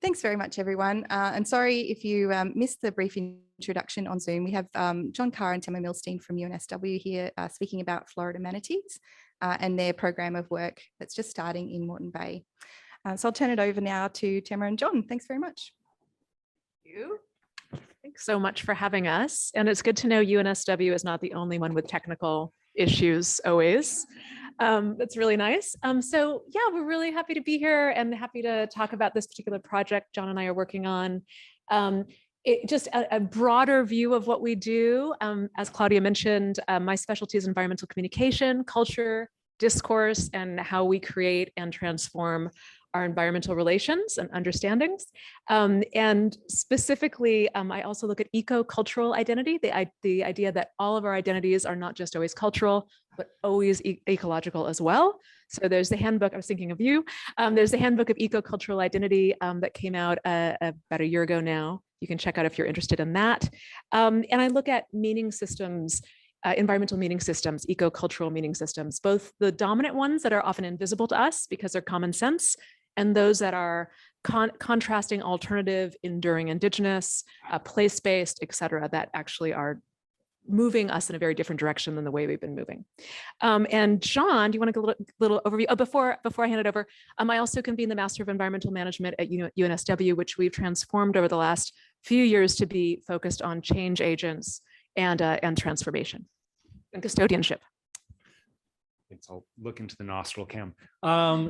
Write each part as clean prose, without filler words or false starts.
Thanks very much, everyone. And sorry if you missed the brief introduction on Zoom. We have John Carr and Tema Milstein from UNSW here speaking about Florida manatees and their program of work that's just starting in Moreton Bay. So I'll turn it over now to Tema and John. Thanks very much. Thank you. Thanks so much for having us. And it's good to know UNSW is not the only one with technical issues always. That's really nice. So yeah, we're really happy to be here and happy to talk about this particular project John and I are working on. Just a broader view of what we do. As Claudia mentioned, my specialty is environmental communication, culture, discourse, and how we create and transform our environmental relations and understandings. And specifically, I also look at eco-cultural identity, the idea that all of our identities are not just always cultural, but always ecological as well. So there's the handbook, I was thinking of you, there's the handbook of eco-cultural identity that came out about a year ago now. You can check out if you're interested in that. And I look at meaning systems, environmental meaning systems, eco-cultural meaning systems, both the dominant ones that are often invisible to us because they're common sense, and those that are contrasting, alternative, enduring, indigenous, place-based, et cetera, that actually are moving us in a very different direction than the way we've been moving. And John, do you want to give a little overview? Oh, before I hand it over, I also convene the Master of Environmental Management at UNSW, which we've transformed over the last few years to be focused on change agents and transformation and custodianship. Thanks. I'll look into the nostril cam.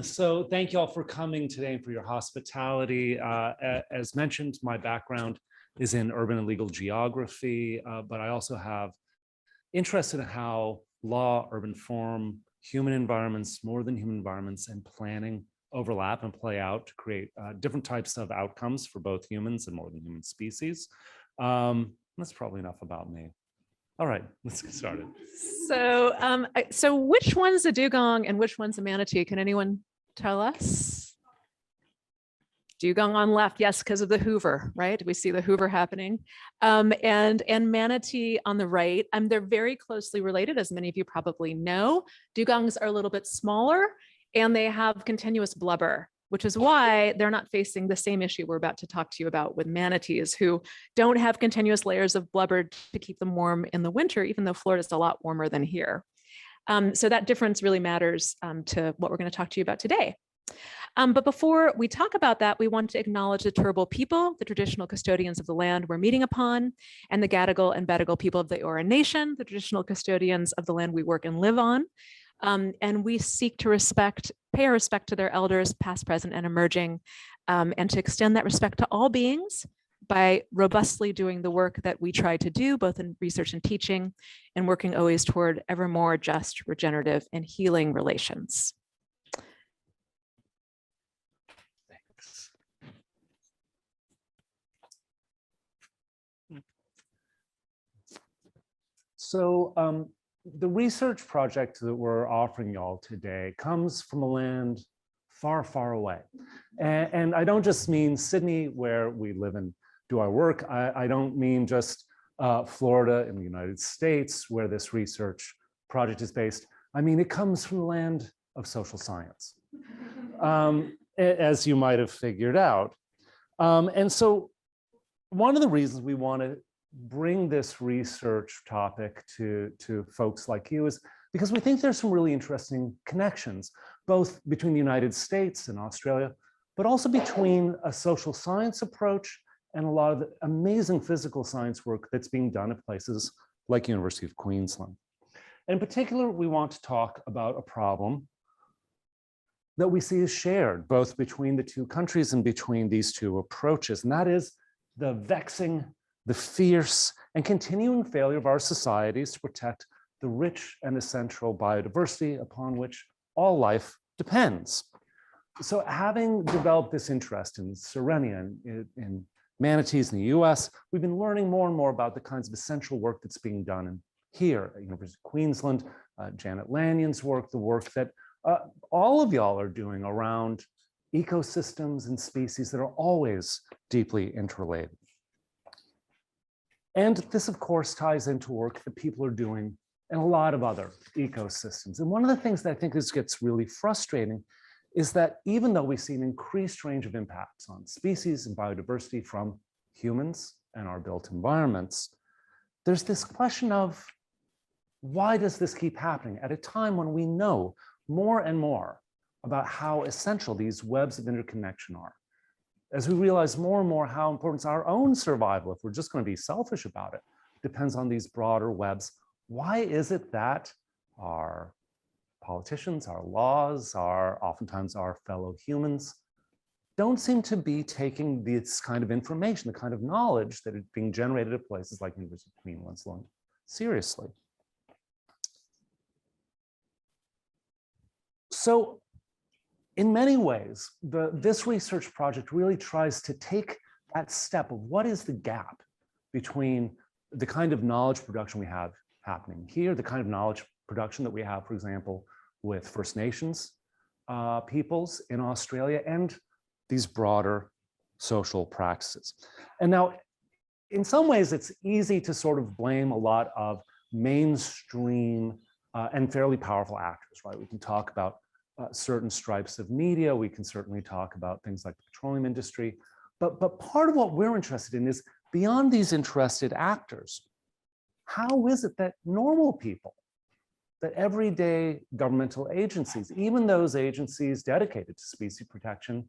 So thank you all for coming today and for your hospitality. As mentioned, my background is in urban and legal geography, but I also have interest in how law, urban form, human environments, more than human environments, and planning overlap and play out to create different types of outcomes for both humans and more than human species. That's probably enough about me. All right, let's get started. So which one's a dugong and which one's a manatee? Can anyone tell us? Dugong on left, yes, because of the Hoover, right? We see the Hoover happening. And manatee on the right. They're very closely related, as many of you probably know. Dugongs are a little bit smaller and they have continuous blubber, which is why they're not facing the same issue we're about to talk to you about with manatees, who don't have continuous layers of blubber to keep them warm in the winter, even though Florida is a lot warmer than here. So that difference really matters to what we're going to talk to you about today. But before we talk about that, we want to acknowledge the Turrbal people, the traditional custodians of the land we're meeting upon, and the Gadigal and Bedigal people of the Eora Nation, the traditional custodians of the land we work and live on. And we seek to pay our respect to their elders, past, present, and emerging, and to extend that respect to all beings by robustly doing the work that we try to do, both in research and teaching, and working always toward ever more just, regenerative, and healing relations. Thanks. So, the research project that we're offering y'all today comes from a land far, far away. And I don't just mean Sydney, where we live and do our work. I don't mean just Florida in the United States, where this research project is based. I mean, it comes from the land of social science, as you might have figured out. And so one of the reasons we want to bring this research topic to folks like you is because we think there's some really interesting connections, both between the United States and Australia, but also between a social science approach and a lot of the amazing physical science work that's being done at places like University of Queensland. And in particular, we want to talk about a problem that we see as shared both between the two countries and between these two approaches, and that is the vexing, the fierce, and continuing failure of our societies to protect the rich and essential biodiversity upon which all life depends. So having developed this interest in Sirenia and in manatees in the US, we've been learning more and more about the kinds of essential work that's being done here at University of Queensland, Janet Lannion's work, the work that all of y'all are doing around ecosystems and species that are always deeply interrelated. And this, of course, ties into work that people are doing in a lot of other ecosystems. And one of the things that I think gets really frustrating is that even though we see an increased range of impacts on species and biodiversity from humans and our built environments, there's this question of why does this keep happening at a time when we know more and more about how essential these webs of interconnection are? As we realize more and more how important our own survival, if we're just going to be selfish about it, depends on these broader webs. Why is it that our politicians, our laws, oftentimes our fellow humans don't seem to be taking this kind of information, the kind of knowledge that is being generated at places like University of Queensland seriously? So in many ways, this research project really tries to take that step of what is the gap between the kind of knowledge production we have happening here, the kind of knowledge production that we have, for example, with First Nations peoples in Australia, and these broader social practices. And now, in some ways, it's easy to sort of blame a lot of mainstream and fairly powerful actors, right? We can talk about certain stripes of media. We can certainly talk about things like the petroleum industry. But part of what we're interested in is beyond these interested actors, how is it that normal people, that everyday governmental agencies, even those agencies dedicated to species protection,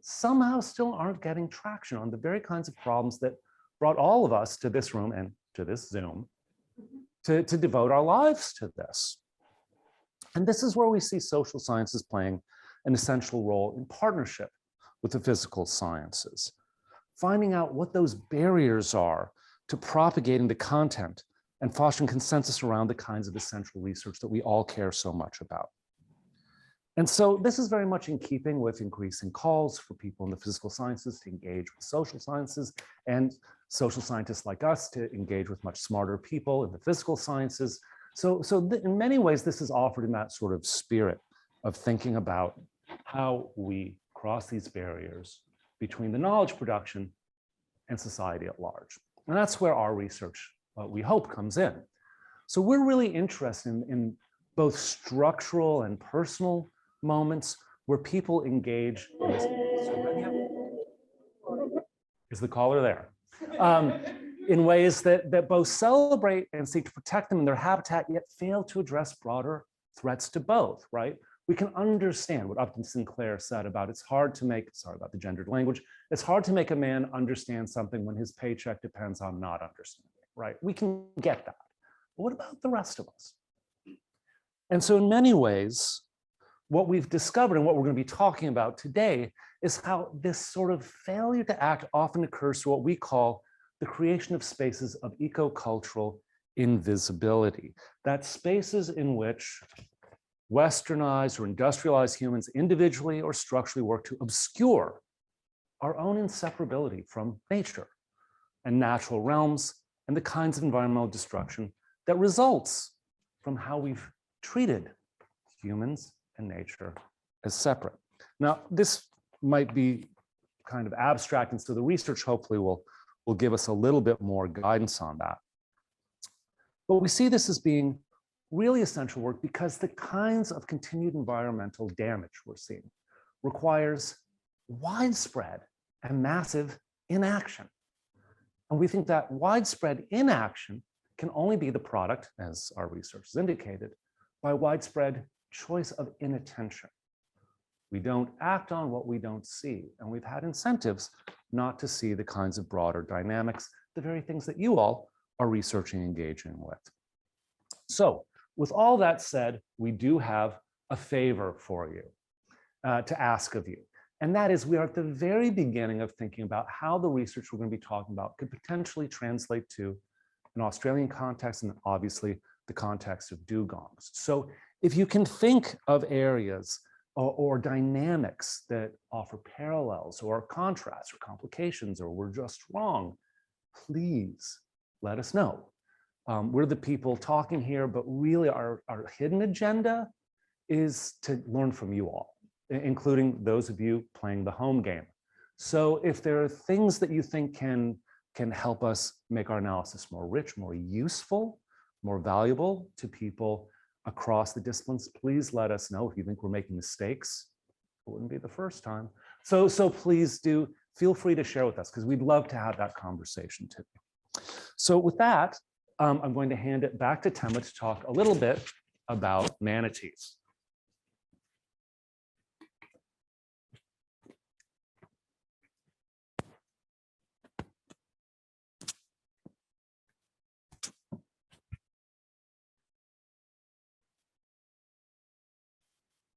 somehow still aren't getting traction on the very kinds of problems that brought all of us to this room and to this Zoom to devote our lives to this? And this is where we see social sciences playing an essential role in partnership with the physical sciences, finding out what those barriers are to propagating the content and fostering consensus around the kinds of essential research that we all care so much about. And so this is very much in keeping with increasing calls for people in the physical sciences to engage with social sciences, and social scientists like us to engage with much smarter people in the physical sciences. So in many ways, this is offered in that sort of spirit of thinking about how we cross these barriers between the knowledge production and society at large. And that's where our research, we hope, comes in. So we're really interested in both structural and personal moments where people engage in this. Sirenia? Is the caller there? In ways that both celebrate and seek to protect them in their habitat, yet fail to address broader threats to both, right? We can understand what Upton Sinclair said about it's hard to make, sorry about the gendered language, it's hard to make a man understand something when his paycheck depends on not understanding, right? We can get that. But what about the rest of us? And so in many ways, what we've discovered and what we're going to be talking about today is how this sort of failure to act often occurs through what we call the creation of spaces of ecocultural invisibility. That's spaces in which westernized or industrialized humans individually or structurally work to obscure our own inseparability from nature and natural realms and the kinds of environmental destruction that results from how we've treated humans and nature as separate. Now, this might be kind of abstract, and so the research hopefully will give us a little bit more guidance on that. But we see this as being really essential work because the kinds of continued environmental damage we're seeing requires widespread and massive inaction. And we think that widespread inaction can only be the product, as our research has indicated, by widespread choice of inattention. We don't act on what we don't see, and we've had incentives not to see the kinds of broader dynamics, the very things that you all are researching and engaging with. So with all that said, we do have a favor for you to ask of you. And that is, we are at the very beginning of thinking about how the research we're going to be talking about could potentially translate to an Australian context and obviously the context of dugongs. So if you can think of areas or dynamics that offer parallels or contrasts or complications, or we're just wrong, please let us know. We're the people talking here, but really our hidden agenda is to learn from you all, including those of you playing the home game. So if there are things that you think can help us make our analysis more rich, more useful, more valuable to people across the disciplines, please let us know. If you think we're making mistakes It wouldn't be the first time. So please do feel free to share with us, because we'd love to have that conversation too. So with that, I'm going to hand it back to Tema to talk a little bit about manatees.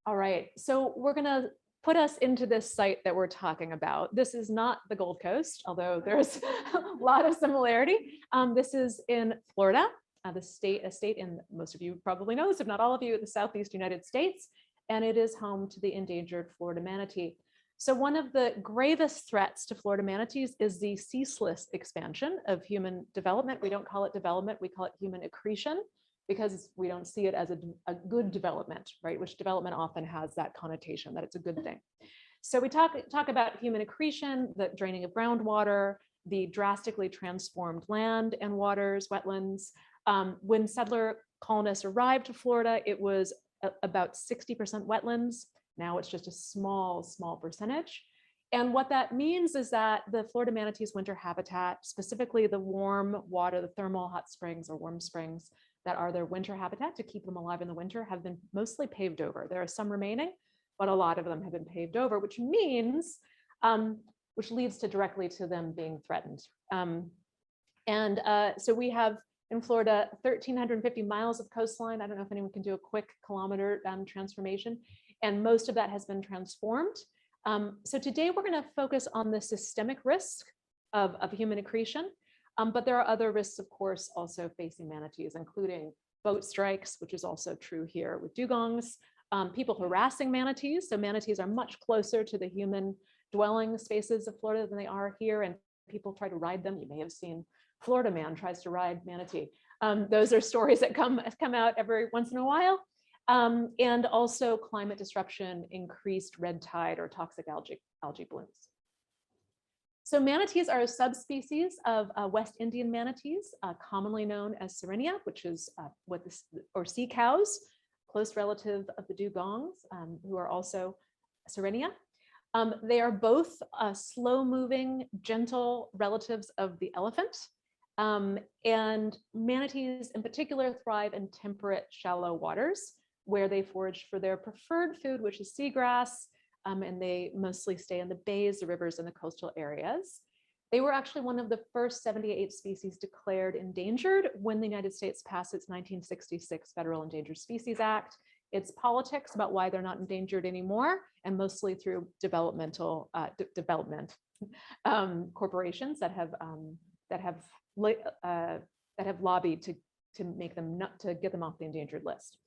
All right, so we're gonna put us into this site that we're talking about. This is not the Gold Coast, although there's a lot of similarity. This is in Florida, a state in, most of you probably know this, if not all of you, the Southeast United States, and it is home to the endangered Florida manatee. So one of the gravest threats to Florida manatees is the ceaseless expansion of human development. We don't call it development, we call it human accretion, because we don't see it as a good development, right? Which development often has that connotation that it's a good thing. So we talk about human accretion, the draining of groundwater, the drastically transformed land and waters, wetlands. When settler colonists arrived to Florida, it was about 60% wetlands. Now it's just a small percentage. And what that means is that the Florida manatee's winter habitat, specifically the warm water, the thermal hot springs or warm springs that are their winter habitat to keep them alive in the winter, have been mostly paved over. There are some remaining, but a lot of them have been paved over, which means, which leads to directly to them being threatened. So we have in Florida 1,350 miles of coastline. I don't know if anyone can do a quick kilometer transformation, and most of that has been transformed. So today we're going to focus on the systemic risk of human accretion. But there are other risks, of course, also facing manatees, including boat strikes, which is also true here with dugongs, people harassing manatees. So manatees are much closer to the human dwelling spaces of Florida than they are here, and people try to ride them. You may have seen Florida man tries to ride manatee. Those are stories that come out every once in a while. And also climate disruption, increased red tide or toxic algae blooms. So manatees are a subspecies of West Indian manatees, commonly known as Sirenia, which is or sea cows, close relative of the dugongs, who are also Sirenia. They are both slow-moving, gentle relatives of the elephant. And manatees in particular thrive in temperate, shallow waters, where they forage for their preferred food, which is seagrass, and they mostly stay in the bays, the rivers, and the coastal areas. They were actually one of the first 78 species declared endangered when the United States passed its 1966 Federal Endangered Species Act. It's politics about why they're not endangered anymore, and mostly through development corporations that have lobbied to make them to get them off the endangered list.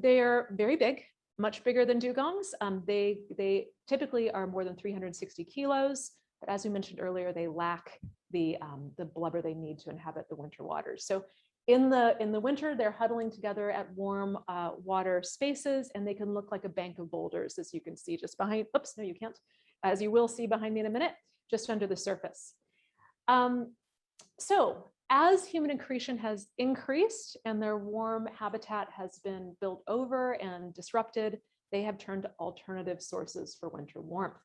They're very big, much bigger than dugongs. They typically are more than 360 kilos, but as we mentioned earlier, they lack the blubber they need to inhabit the winter waters. So in the winter, they're huddling together at warm water spaces, and they can look like a bank of boulders, as you can see just behind, oops, no, you can't, as you will see behind me in a minute, just under the surface. So as human accretion has increased and their warm habitat has been built over and disrupted, they have turned to alternative sources for winter warmth.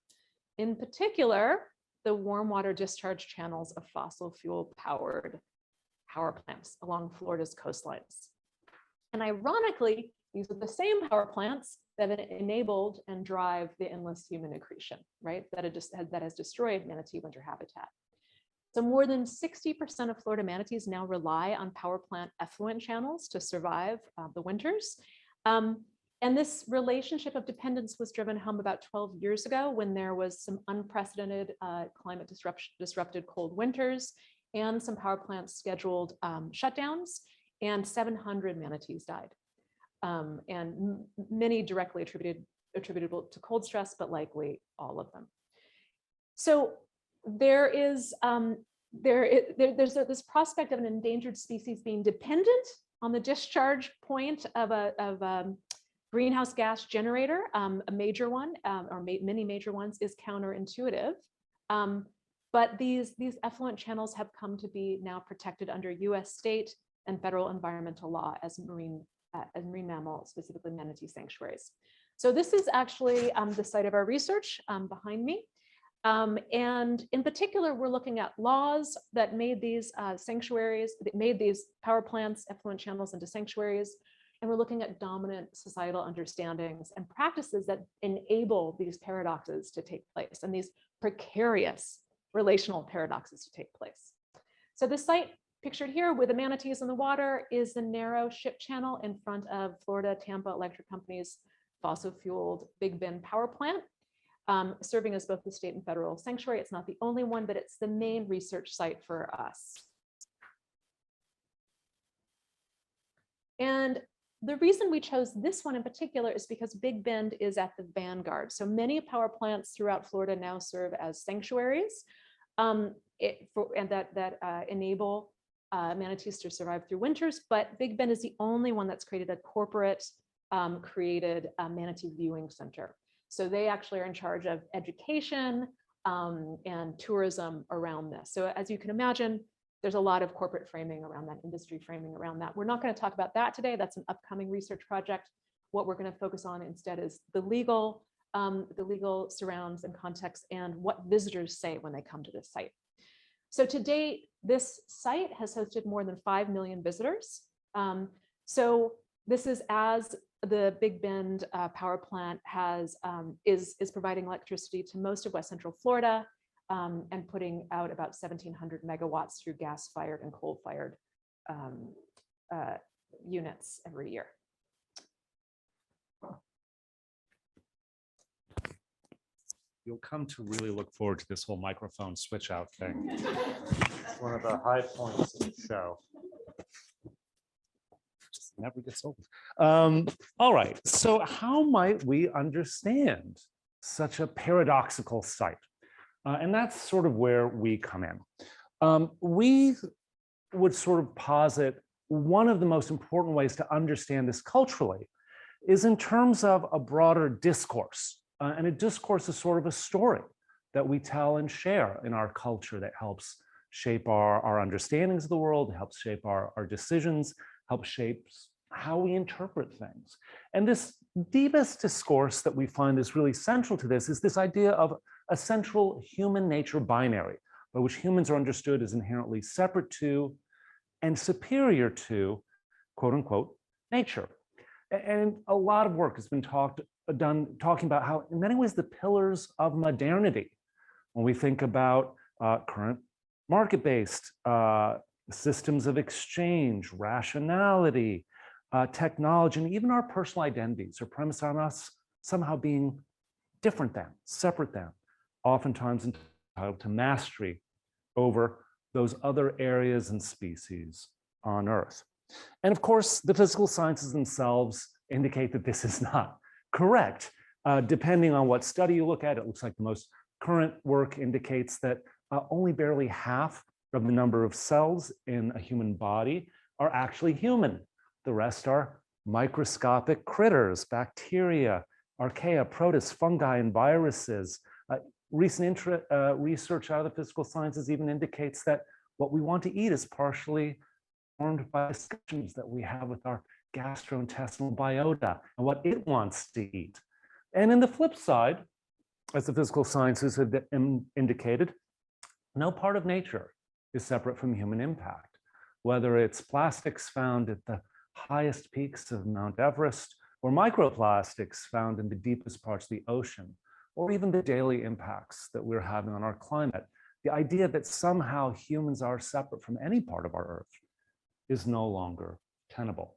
In particular, the warm water discharge channels of fossil fuel powered power plants along Florida's coastlines. And ironically, these are the same power plants that have enabled and drive the endless human accretion, right? That has destroyed manatee winter habitat. So more than 60% of Florida manatees now rely on power plant effluent channels to survive the winters. And this relationship of dependence was driven home about 12 years ago when there was some unprecedented climate disrupted cold winters and some power plants scheduled shutdowns, and 700 manatees died. And many directly attributable to cold stress, but likely all of them. So there's this prospect of an endangered species being dependent on the discharge point of a greenhouse gas generator. A major one, or many major ones, is counterintuitive. But these effluent channels have come to be now protected under US state and federal environmental law as marine mammal, specifically manatee sanctuaries. So this is actually the site of our research behind me. And in particular, we're looking at laws that made these sanctuaries, that made these power plants, effluent channels into sanctuaries. And we're looking at dominant societal understandings and practices that enable these paradoxes to take place and these precarious relational paradoxes to take place. So the site pictured here with the manatees in the water is the narrow ship channel in front of Florida Tampa Electric Company's fossil-fueled Big Bend power plant, serving as both the state and federal sanctuary. It's not the only one, but it's the main research site for us. And the reason we chose this one in particular is because Big Bend is at the vanguard. So many power plants throughout Florida now serve as sanctuaries that enable manatees to survive through winters, but Big Bend is the only one that's created a corporate created manatee viewing center. So they actually are in charge of education and tourism around this. So as you can imagine, there's a lot of corporate framing around that, industry framing around that. We're not going to talk about that today. That's an upcoming research project. What we're going to focus on instead is the legal surrounds and context and what visitors say when they come to this site. So to date, this site has hosted more than 5 million visitors. So this is as the Big Bend power plant is providing electricity to most of West Central Florida and putting out about 1,700 megawatts through gas-fired and coal-fired units every year. You'll come to really look forward to this whole microphone switch out thing. It's one of the high points of the show. Just never gets old. All right, so how might we understand such a paradoxical site? And that's sort of where we come in. We would sort of posit one of the most important ways to understand this culturally is in terms of a broader discourse. And a discourse is sort of a story that we tell and share in our culture that helps shape our understandings of the world, helps shape our decisions, helps shape how we interpret things. And this deepest discourse that we find is really central to this is this idea of a central human nature binary, by which humans are understood as inherently separate to and superior to, quote unquote, nature. And a lot of work has been done talking about how, in many ways, the pillars of modernity, when we think about current market-based systems of exchange, rationality, technology, and even our personal identities are premised on us somehow being different than, separate than, oftentimes entitled to mastery over those other areas and species on Earth. And of course, the physical sciences themselves indicate that this is not correct. Depending on what study you look at, it looks like the most current work indicates that only barely half of the number of cells in a human body are actually human. The rest are microscopic critters, bacteria, archaea, protists, fungi, and viruses. Recent research out of the physical sciences even indicates that what we want to eat is partially formed by discussions that we have with our gastrointestinal biota and what it wants to eat. And in the flip side, as the physical sciences have indicated, no part of nature is separate from human impact, whether it's plastics found at the highest peaks of Mount Everest, or microplastics found in the deepest parts of the ocean, or even the daily impacts that we're having on our climate. The idea that somehow humans are separate from any part of our Earth is no longer tenable.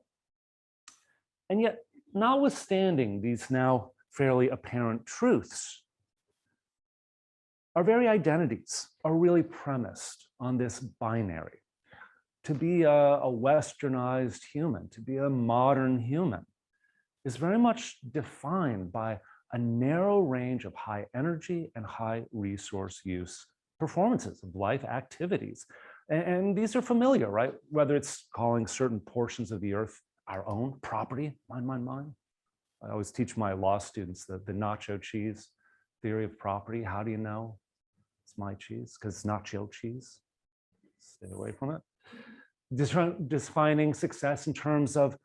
And yet, notwithstanding these now fairly apparent truths, our very identities are really premised on this binary. To be a westernized human, to be a modern human, is very much defined by a narrow range of high energy and high resource use performances of life activities. And these are familiar, right? Whether it's calling certain portions of the Earth our own property, mine. I always teach my law students the nacho cheese theory of property. How do you know it's my cheese? Because it's nacho cheese. Stay away from it. Defining success in terms of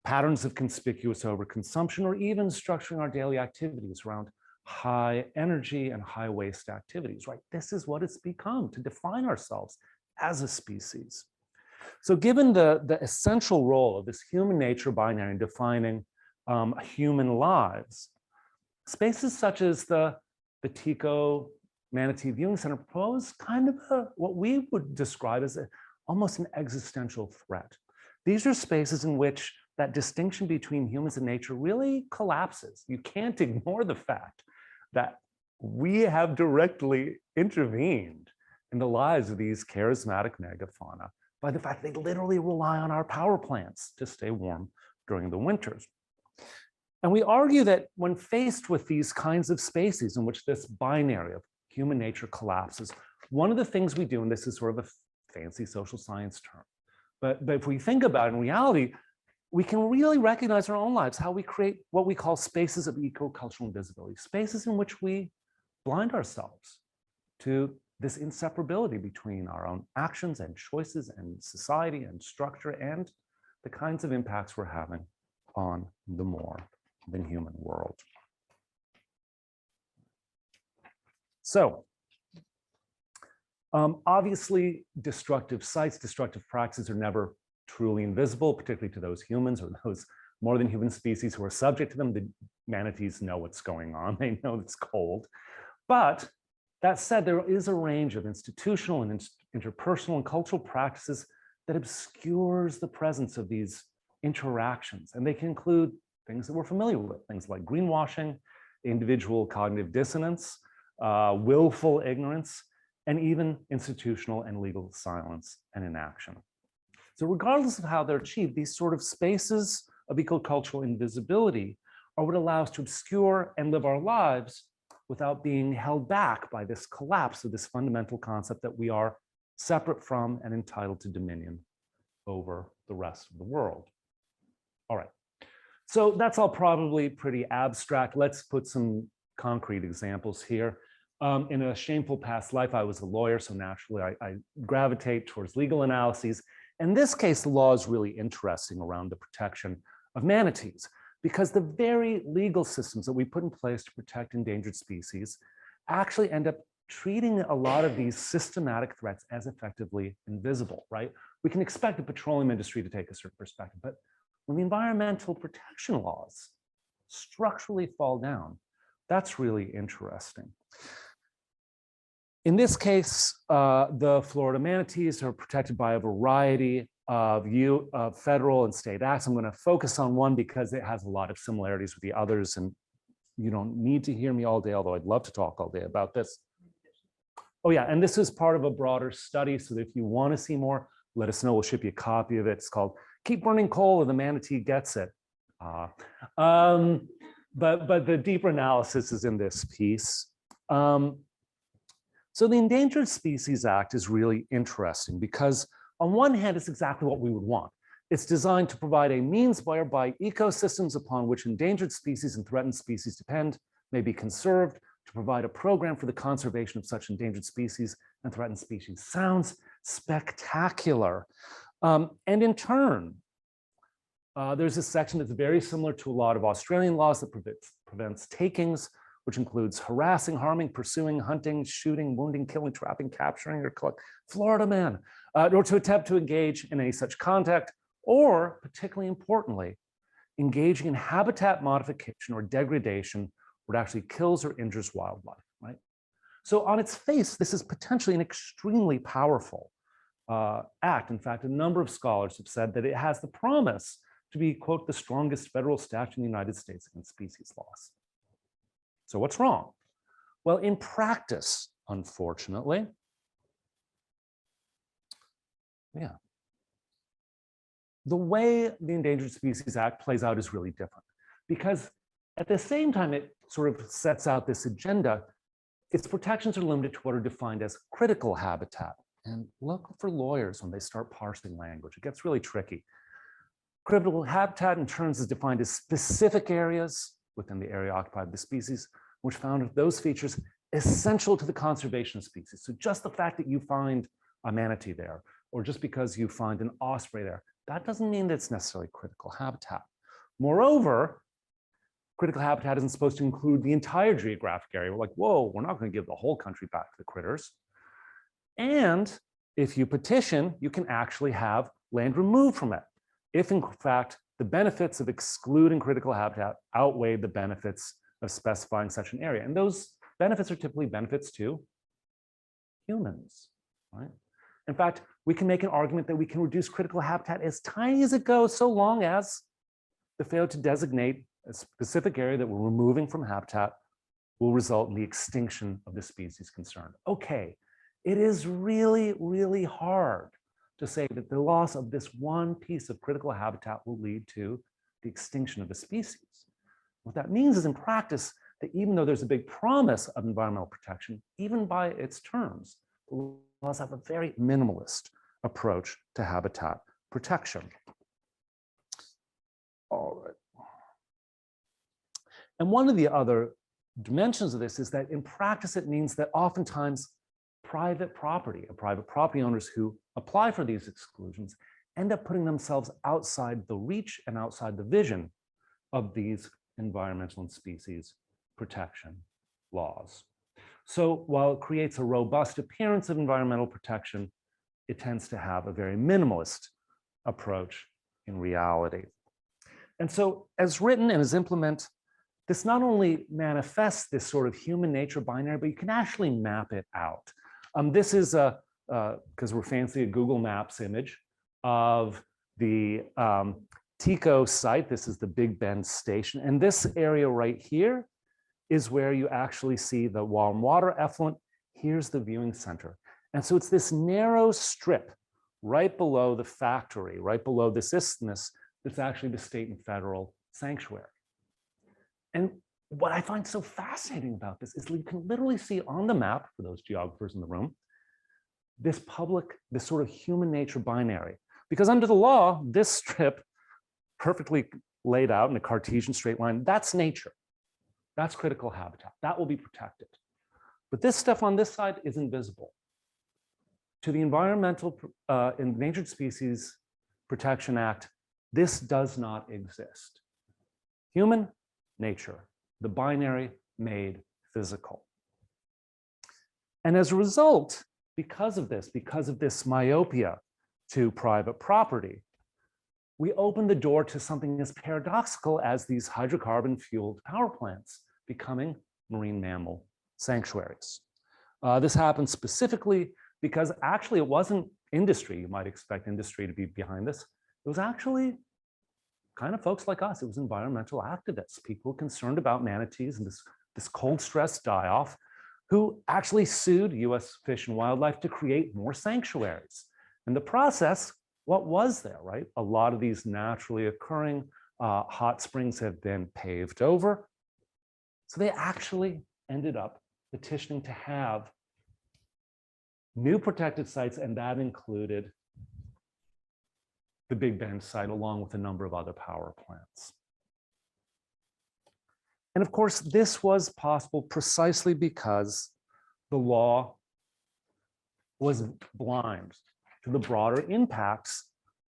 patterns of conspicuous overconsumption, or even structuring our daily activities around high energy and high waste activities, right? This is what it's become to define ourselves as a species. So given the essential role of this human nature binary in defining human lives, spaces such as the TECO Manatee Viewing Center pose kind of what we would describe as almost an existential threat. These are spaces in which that distinction between humans and nature really collapses. You can't ignore the fact that we have directly intervened in the lives of these charismatic megafauna by the fact they literally rely on our power plants to stay warm during the winters. And we argue that when faced with these kinds of spaces in which this binary of human nature collapses, one of the things we do, and this is sort of a fancy social science term, but if we think about it in reality, we can really recognize in our own lives how we create what we call spaces of ecocultural invisibility, spaces in which we blind ourselves to this inseparability between our own actions and choices and society and structure and the kinds of impacts we're having on the more than human world. So obviously, destructive sites, destructive practices are never truly invisible, particularly to those humans or those more than human species who are subject to them. The manatees know what's going on. They know it's cold. But that said, there is a range of institutional and interpersonal and cultural practices that obscures the presence of these interactions. And they can include things that we're familiar with, things like greenwashing, individual cognitive dissonance, willful ignorance, and even institutional and legal silence and inaction. So regardless of how they're achieved, these sort of spaces of ecocultural invisibility are what allow us to obscure and live our lives without being held back by this collapse of this fundamental concept that we are separate from and entitled to dominion over the rest of the world. All right, so that's all probably pretty abstract. Let's put some concrete examples here. In a shameful past life, I was a lawyer, so naturally I gravitate towards legal analyses. In this case, the law is really interesting around the protection of manatees, because the very legal systems that we put in place to protect endangered species actually end up treating a lot of these systematic threats as effectively invisible, right? We can expect the petroleum industry to take a certain perspective, but when the environmental protection laws structurally fall down, that's really interesting. In this case, the Florida manatees are protected by a variety of federal and state acts. I'm going to focus on one because it has a lot of similarities with the others, and you don't need to hear me all day, although I'd love to talk all day about this. Oh yeah, and this is part of a broader study, so that if you want to see more, let us know. We'll ship you a copy of it. It's called Keep Burning Coal and the Manatee Gets It. But the deeper analysis is in this piece. So the Endangered Species Act is really interesting because on one hand, it's exactly what we would want. It's designed to provide a means whereby ecosystems upon which endangered species and threatened species depend may be conserved, to provide a program for the conservation of such endangered species and threatened species. Sounds spectacular. And in turn, there's a section that's very similar to a lot of Australian laws that prevents takings, which includes harassing, harming, pursuing, hunting, shooting, wounding, killing, trapping, capturing, or collecting. Florida man, or to attempt to engage in any such contact, or particularly importantly, engaging in habitat modification or degradation where it actually kills or injures wildlife, right? So on its face, this is potentially an extremely powerful act. In fact, a number of scholars have said that it has the promise to be, quote, the strongest federal statute in the United States against species loss. So what's wrong? Well, in practice, unfortunately, the way the Endangered Species Act plays out is really different, because at the same time it sort of sets out this agenda, its protections are limited to what are defined as critical habitat. And look for lawyers when they start parsing language. It gets really tricky. Critical habitat in turns is defined as specific areas within the area occupied by the species, which found those features essential to the conservation of species. So just the fact that you find a manatee there, or just because you find an osprey there, that doesn't mean that it's necessarily critical habitat. Moreover, critical habitat isn't supposed to include the entire geographic area. We're like, whoa, we're not going to give the whole country back to the critters. And if you petition, you can actually have land removed from it, if in fact the benefits of excluding critical habitat outweigh the benefits of specifying such an area. And those benefits are typically benefits to humans, right? In fact, we can make an argument that we can reduce critical habitat as tiny as it goes, so long as the failure to designate a specific area that we're removing from habitat will result in the extinction of the species concerned. Okay, it is really, really hard to say that the loss of this one piece of critical habitat will lead to the extinction of the species. What that means is in practice that even though there's a big promise of environmental protection, even by its terms, the laws have a very minimalist approach to habitat protection. All right. And one of the other dimensions of this is that in practice, it means that oftentimes private property owners who apply for these exclusions end up putting themselves outside the reach and outside the vision of these environmental and species protection laws. So while it creates a robust appearance of environmental protection, it tends to have a very minimalist approach in reality. And so as written and as implemented, this not only manifests this sort of human nature binary, but you can actually map it out. This is because we're fancy, a Google Maps image of the TECO site. This is the Big Bend station. And this area right here is where you actually see the warm water effluent. Here's the viewing center. And so it's this narrow strip right below the factory, right below this isthmus, that's actually the state and federal sanctuary. And what I find so fascinating about this is you can literally see on the map, for those geographers in the room, this sort of human nature binary. Because under the law, this strip, perfectly laid out in a Cartesian straight line, that's nature. That's critical habitat. That will be protected. But this stuff on this side is invisible. To the Environmental Endangered Species Protection Act, this does not exist. Human nature, the binary made physical. And as a result, because of this myopia to private property, we open the door to something as paradoxical as these hydrocarbon fueled power plants becoming marine mammal sanctuaries. This happens specifically because actually it wasn't industry. You might expect industry to be behind this. It was actually kind of folks like us. It was environmental activists, people concerned about manatees and this cold stress die-off, who actually sued US Fish and Wildlife to create more sanctuaries. In the process, what was there, right? A lot of these naturally occurring hot springs have been paved over. So they actually ended up petitioning to have new protected sites, and that included the Big Bend site, along with a number of other power plants. And of course, this was possible precisely because the law was blind to the broader impacts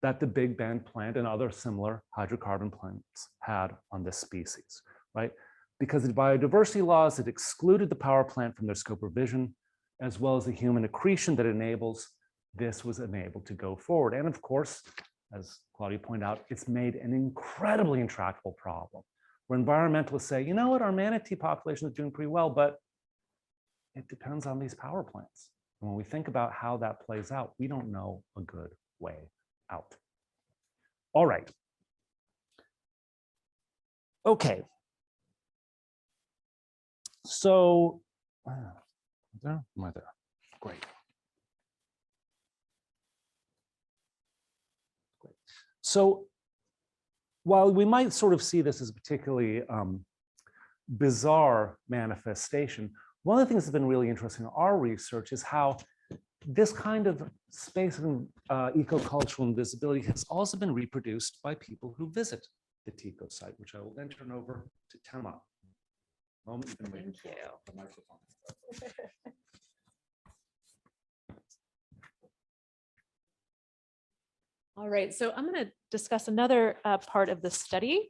that the Big Bend plant and other similar hydrocarbon plants had on this species, right? Because the biodiversity laws that excluded the power plant from their scope of vision, as well as the human accretion that enables, this was enabled to go forward. And of course, as Claudia pointed out, it's made an incredibly intractable problem, where environmentalists say, you know what, our manatee population is doing pretty well, but it depends on these power plants. And when we think about how that plays out, we don't know a good way out. All right. Okay. So, am I there? Great. So while we might sort of see this as a particularly bizarre manifestation, one of the things that's been really interesting in our research is how this kind of space of ecocultural invisibility has also been reproduced by people who visit the TECO site, which I will then turn over to Tema. Thank you. All right, so I'm going to discuss another part of the study,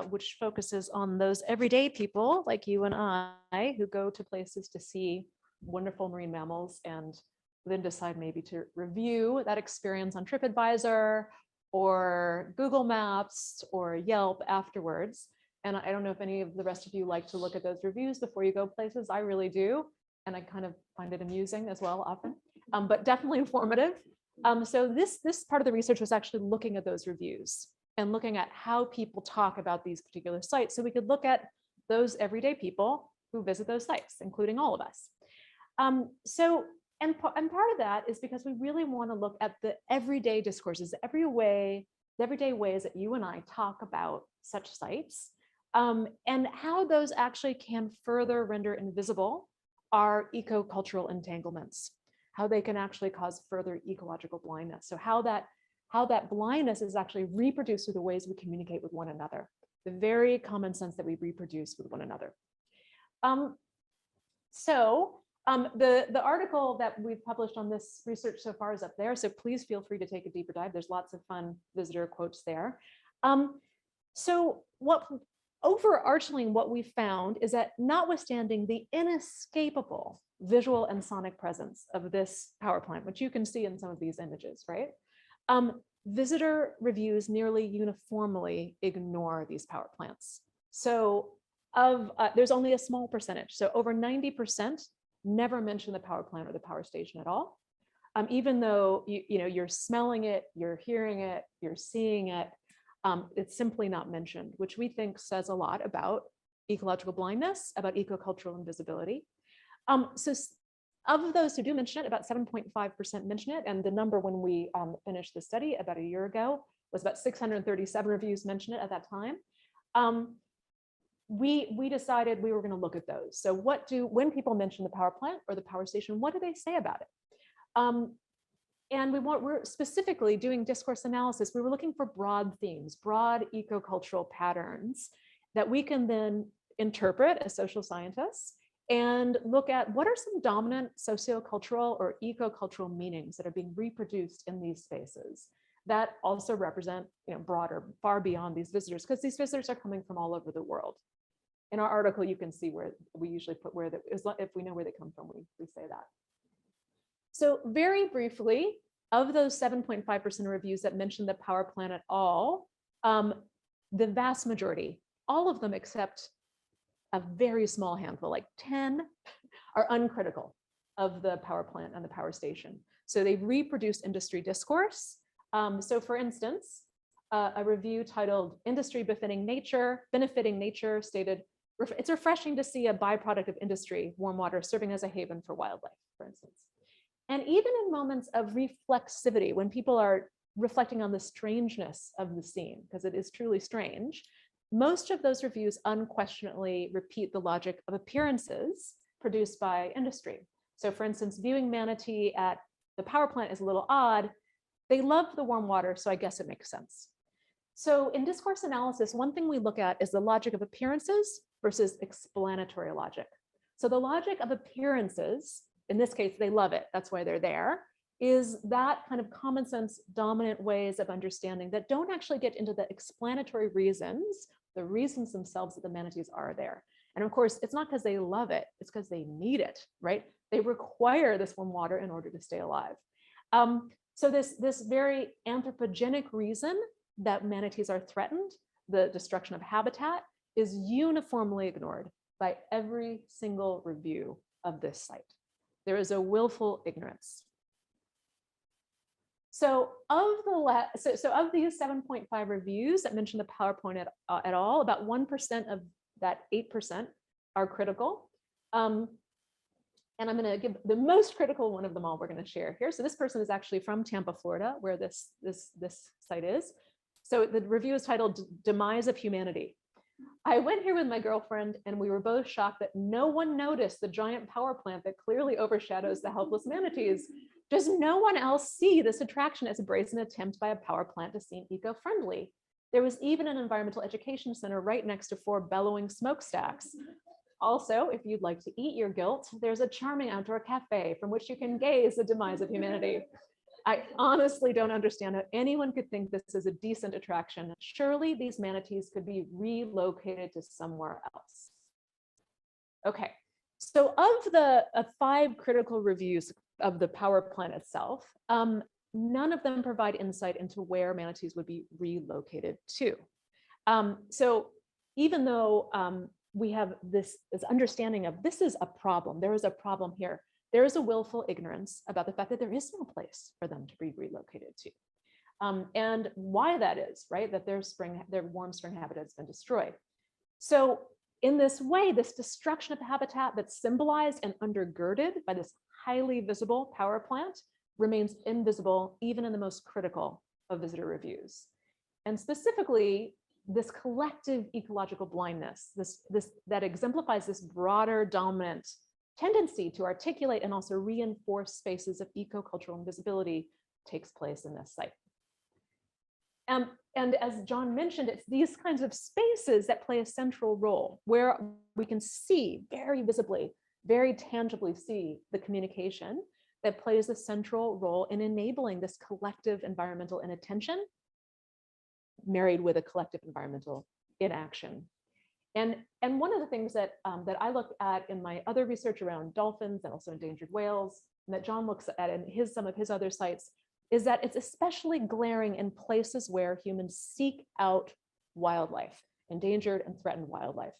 which focuses on those everyday people like you and I who go to places to see wonderful marine mammals and then decide maybe to review that experience on TripAdvisor or Google Maps or Yelp afterwards. And I don't know if any of the rest of you like to look at those reviews before you go places. I really do. And I kind of find it amusing as well often, but definitely informative. So this part of the research was actually looking at those reviews and looking at how people talk about these particular sites. So we could look at those everyday people who visit those sites, including all of us. And part of that is because we really want to look at the everyday discourses, the everyday ways that you and I talk about such sites, and how those actually can further render invisible our eco-cultural entanglements, how they can actually cause further ecological blindness. So how that blindness is actually reproduced through the ways we communicate with one another, the very common sense that we reproduce with one another. The article that we've published on this research so far is up there, so please feel free to take a deeper dive. There's lots of fun visitor quotes there. Overarching what we found is that notwithstanding the inescapable visual and sonic presence of this power plant, which you can see in some of these images, right? Visitor reviews nearly uniformly ignore these power plants. So there's only a small percentage. So over 90% never mention the power plant or the power station at all. Even though you're smelling it, you're hearing it, you're seeing it, it's simply not mentioned, which we think says a lot about ecological blindness, about ecocultural invisibility. So of those who do mention it, about 7.5% mention it. And the number when we finished the study about a year ago was about 637 reviews mention it at that time. We decided we were going to look at those. So when people mention the power plant or the power station, what do they say about it? And we're specifically doing discourse analysis. We were looking for broad themes, broad ecocultural patterns that we can then interpret as social scientists and look at what are some dominant sociocultural or ecocultural meanings that are being reproduced in these spaces that also represent, broader, far beyond these visitors, because these visitors are coming from all over the world. In our article, you can see where we usually put if we know where they come from, we say that. So very briefly, of those 7.5% of reviews that mention the power plant at all, the vast majority, all of them except a very small handful, like 10, are uncritical of the power plant and the power station. So they reproduce industry discourse. So for instance, a review titled "Industry Benefiting Nature" stated, "It's refreshing to see a byproduct of industry, warm water, serving as a haven for wildlife," for instance. And even in moments of reflexivity, when people are reflecting on the strangeness of the scene, because it is truly strange, most of those reviews unquestionably repeat the logic of appearances produced by industry. So for instance, viewing manatee at the power plant is a little odd. They love the warm water, so I guess it makes sense. So in discourse analysis, one thing we look at is the logic of appearances versus explanatory logic. So the logic of appearances, in this case, they love it, that's why they're there, is that kind of common sense dominant ways of understanding that don't actually get into the explanatory reasons, the reasons themselves that the manatees are there. And of course, it's not because they love it, it's because they need it, right? They require this warm water in order to stay alive. So this very anthropogenic reason that manatees are threatened, the destruction of habitat, is uniformly ignored by every single review of this site. There is a willful ignorance. So of these 7.5 reviews that mention the power plant at all, about 1% of that 8% are critical. And I'm going to give the most critical one of them all we're going to share here. So this person is actually from Tampa, Florida, where this site is. So the review is titled "Demise of Humanity." I went here with my girlfriend and we were both shocked that no one noticed the giant power plant that clearly overshadows the helpless manatees. Does no one else see this attraction as a brazen attempt by a power plant to seem eco-friendly? There was even an environmental education center right next to 4 bellowing smokestacks. Also, if you'd like to eat your guilt, there's a charming outdoor cafe from which you can gaze the demise of humanity. I honestly don't understand how anyone could think this is a decent attraction. Surely these manatees could be relocated to somewhere else. Okay, so of the 5 critical reviews of the power plant itself, none of them provide insight into where manatees would be relocated to. So even though we have this understanding of this is a problem, there is a problem here, there is a willful ignorance about the fact that there is no place for them to be relocated to. And why that is, right? That their warm spring habitat has been destroyed. So in this way, this destruction of the habitat that's symbolized and undergirded by this highly visible power plant remains invisible even in the most critical of visitor reviews. And specifically, this collective ecological blindness, that exemplifies this broader dominant tendency to articulate and also reinforce spaces of ecocultural invisibility takes place in this site. And as John mentioned, it's these kinds of spaces that play a central role where we can see very visibly, very tangibly see the communication that plays a central role in enabling this collective environmental inattention married with a collective environmental inaction. And one of the things that I look at in my other research around dolphins and also endangered whales, and that John looks at in some of his other sites, is that it's especially glaring in places where humans seek out wildlife, endangered and threatened wildlife.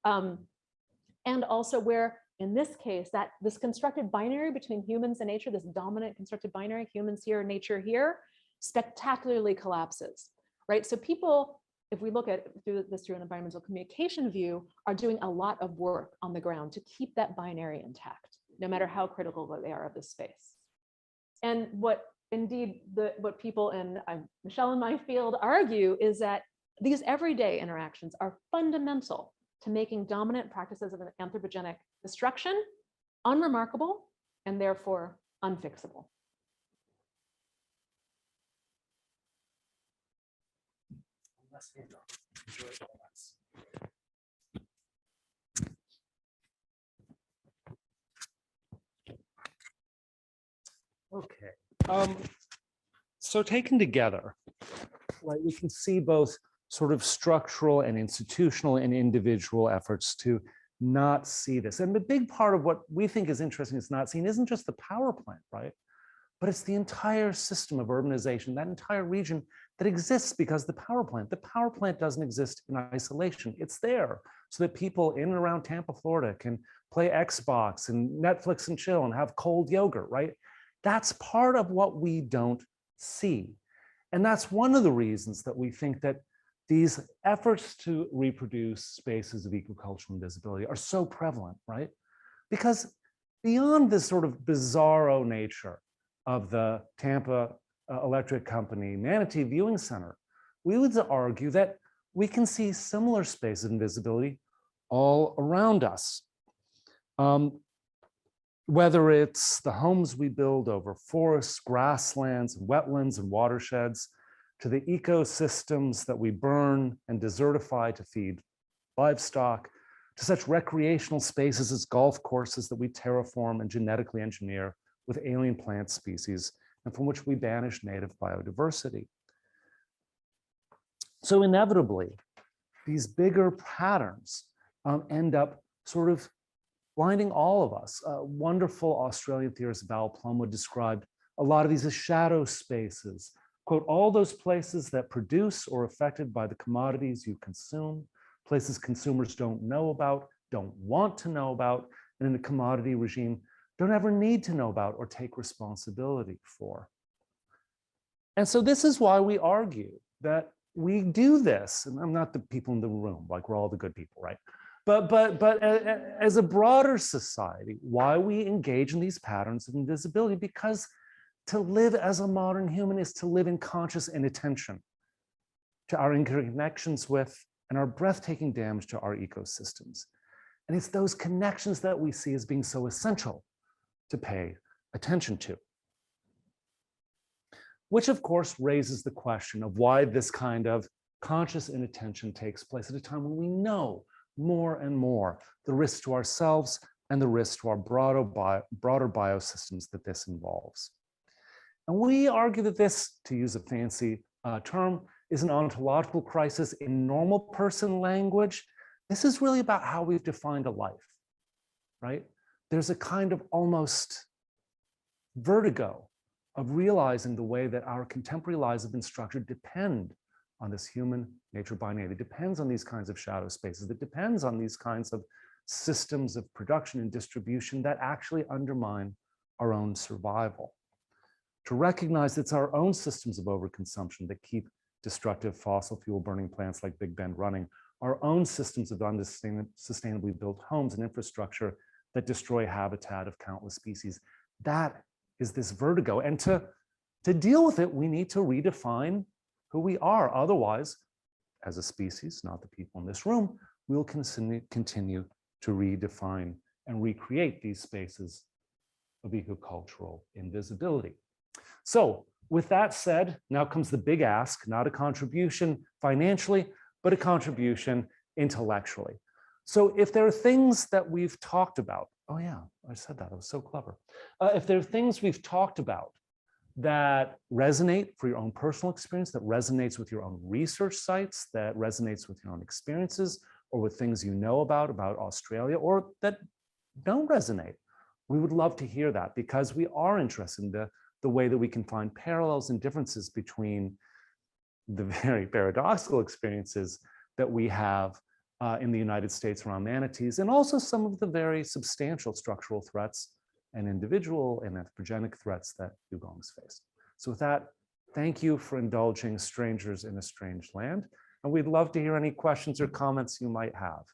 And also where, in this case, that this constructed binary between humans and nature, this dominant constructed binary, humans here, nature here, spectacularly collapses, right? So people, if we look at through an environmental communication view, are doing a lot of work on the ground to keep that binary intact, no matter how critical they are of this space. And what people in Michelle and my field argue is that these everyday interactions are fundamental to making dominant practices of an anthropogenic destruction unremarkable and therefore unfixable. Okay. So taken together, right, we can see both sort of structural and institutional and individual efforts to not see this. And the big part of what we think is interesting is not seen isn't just the power plant, right? But it's the entire system of urbanization, that entire region that exists because the power plant doesn't exist in isolation. It's there so that people in and around Tampa, Florida can play Xbox and Netflix and chill and have cold yogurt, right? That's part of what we don't see. And that's one of the reasons that we think that these efforts to reproduce spaces of ecocultural invisibility are so prevalent, right? Because beyond this sort of bizarro nature of the Tampa Electric Company Manatee Viewing Center, we would argue that we can see similar spaces of invisibility all around us. Whether it's the homes we build over forests, grasslands, wetlands, and watersheds, to the ecosystems that we burn and desertify to feed livestock, to such recreational spaces as golf courses that we terraform and genetically engineer with alien plant species, and from which we banish native biodiversity. So inevitably, these bigger patterns end up sort of blinding all of us. Wonderful Australian theorist Val Plumwood described a lot of these as shadow spaces. Quote, all those places that produce or are affected by the commodities you consume, places consumers don't know about, don't want to know about, and in the commodity regime, don't ever need to know about or take responsibility for. And so this is why we argue that we do this, and I'm not the people in the room, like we're all the good people, right? But as a broader society, why we engage in these patterns of invisibility, because to live as a modern human is to live in conscious inattention to our interconnections with and our breathtaking damage to our ecosystems. And it's those connections that we see as being so essential to pay attention to. Which of course raises the question of why this kind of conscious inattention takes place at a time when we know more and more the risks to ourselves and the risks to our broader biosystems that this involves. And we argue that this, to use a fancy term, is an ontological crisis in normal person language. This is really about how we've defined a life, right? There's a kind of almost vertigo of realizing the way that our contemporary lives have been structured depend on this human nature binary. It depends on these kinds of shadow spaces. It depends on these kinds of systems of production and distribution that actually undermine our own survival. To recognize it's our own systems of overconsumption that keep destructive fossil fuel burning plants like Big Bend running, our own systems of unsustainably built homes and infrastructure that destroy habitat of countless species. That is this vertigo. And to deal with it, we need to redefine who we are. Otherwise, as a species, not the people in this room, we'll continue to redefine and recreate these spaces of ecocultural invisibility. So with that said, now comes the big ask, not a contribution financially, but a contribution intellectually. So if there are things that we've talked about, oh yeah, I said that, I was so clever. If there are things we've talked about that resonate for your own personal experience, that resonates with your own research sites, that resonates with your own experiences, or with things you know about Australia, or that don't resonate, we would love to hear that, because we are interested in the way that we can find parallels and differences between the very paradoxical experiences that we have in the United States around manatees, and also some of the very substantial structural threats and individual and anthropogenic threats that dugongs face. So with that, thank you for indulging strangers in a strange land. And we'd love to hear any questions or comments you might have.